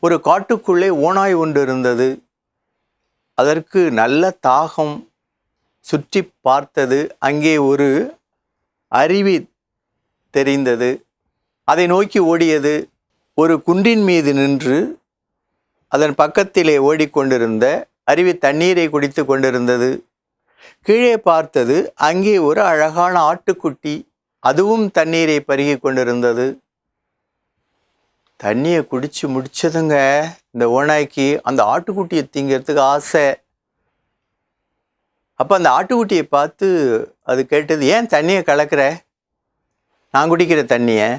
ஒரு காட்டுக்குள்ளே ஓநாய் ஒன்று இருந்தது. அதற்கு நல்ல தாகம். சுற்றி பார்த்தது. அங்கே ஒரு அருவி தெரிந்தது. அதை நோக்கி ஓடியது. ஒரு குன்றின் மீது நின்று அதன் பக்கத்திலே ஓடிக்கொண்டிருந்த அருவி தண்ணீரை குடித்து கொண்டிருந்தது. கீழே பார்த்தது. அங்கே ஒரு அழகான ஆட்டுக்குட்டி, அதுவும் தண்ணீரை பருகி கொண்டிருந்தது. தண்ணியை குடிச்சு முடிச்சதுங்க இந்த ஓநாய்க்கு அந்த ஆட்டுக்குட்டியை திங்கிறதுக்கு ஆசை. அப்போ அந்த ஆட்டுக்குட்டியை பார்த்து அது கேட்டது, ஏன் தண்ணியை கலக்கிற, நான் குடிக்கிற தண்ணியை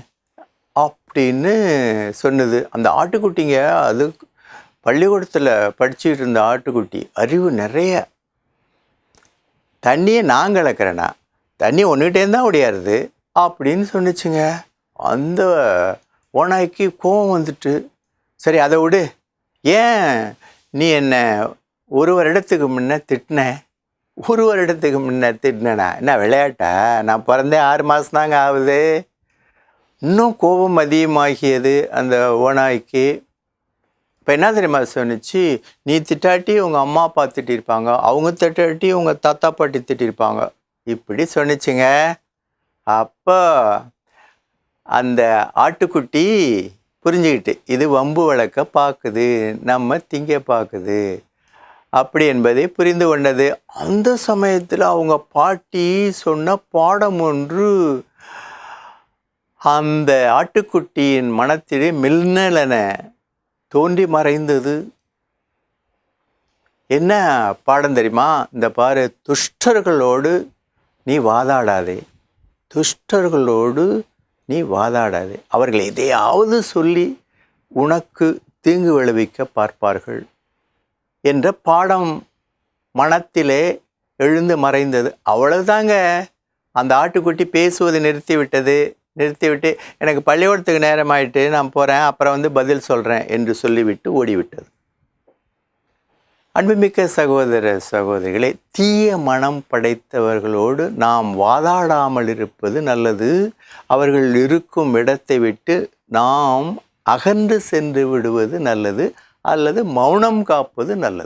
அப்படின்னு சொன்னது. அந்த ஆட்டுக்குட்டிங்க அது பள்ளிக்கூடத்தில் படிச்சுட்டு இருந்த ஆட்டுக்குட்டி, அறிவு நிறைய. தண்ணியை நான் கலக்கிறேன்னா, தண்ணி ஒன்றுகிட்டேருந்து தான் ஓடியாருது அப்படின்னு சொன்னிச்சுங்க. அந்த ஓநாய்க்கு கோவம் வந்துட்டு, சரி அதை விடு, ஏன் நீ என்ன ஒரு வருடத்துக்கு முன்ன திட்டின? ஒரு வருடத்துக்கு முன்ன திட்டினேனா என்ன விளையாட்டா? நான் பிறந்தேன் 6 மாதம் தாங்க ஆகுது. இன்னும் கோபம் அதிகமாகியது அந்த ஓநாய்க்கு. இப்போ என்ன தெரியுமா சொன்னிச்சு, நீ திட்டாட்டி உங்கள் அம்மா அப்பா திட்டிருப்பாங்க, அவங்க திட்டாட்டி உங்கள் தாத்தா பாட்டி திட்டிருப்பாங்க, இப்படி சொன்னிச்சுங்க. அப்போ அந்த ஆட்டுக்குட்டி புரிஞ்சுக்கிட்டு, இது வம்பு வழக்க பார்க்குது, நம்ம திங்க பார்க்குது அப்படி என்பதை புரிந்து கொண்டது. அந்த சமயத்தில் அவங்க பாட்டி சொன்ன பாடம் ஒன்று அந்த ஆட்டுக்குட்டியின் மனத்திலே மின்னலென தோன்றி மறைந்தது. என்ன பாடம் தெரியுமா? இந்த பாரு, துஷ்டர்களோடு நீ வாதாடாதே, துஷ்டர்களோடு நீ வாதாடாதே, அவர்கள் எதையாவது சொல்லி உனக்கு தீங்கு விளைவிக்க பார்ப்பார்கள் என்ற பாடம் மனத்திலே எழுந்து மறைந்தது. அவ்வளவுதாங்க. அந்த ஆட்டுக்குட்டி பேசுவதை நிறுத்திவிட்டு எனக்கு பள்ளிக்கூடத்துக்கு நேரம் ஆயிட்டு, நான் போகிறேன், அப்புறம் பதில் சொல்கிறேன் என்று சொல்லிவிட்டு ஓடிவிட்டது. அன்புமிக்க சகோதர சகோதரிகளே, தீய மனம் படைத்தவர்களோடு நாம் வாதாடாமல் இருப்பது நல்லது. அவர்கள் இருக்கும் இடத்தை விட்டு நாம் அகன்று சென்று விடுவது நல்லது, அல்லது மௌனம் காப்பது நல்லது.